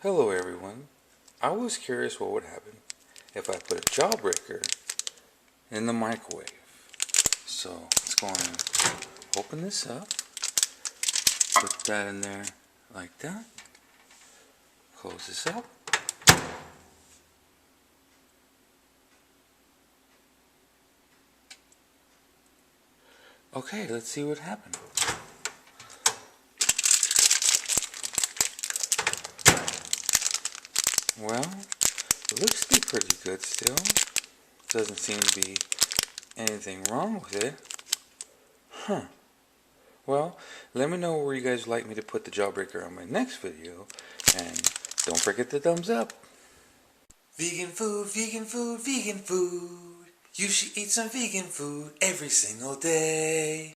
Hello everyone. I was curious what would happen if I put a Jawbreaker in the microwave. So let's go on and open this up. Put that in there like that. Close this up. Okay, let's see what happened. Well, it looks to be pretty good still. Doesn't seem to be anything wrong with it. Huh. Well, let me know where you guys would like me to put the Jawbreaker on my next video. And don't forget the thumbs up. Vegan food, vegan food, vegan food. You should eat some vegan food every single day.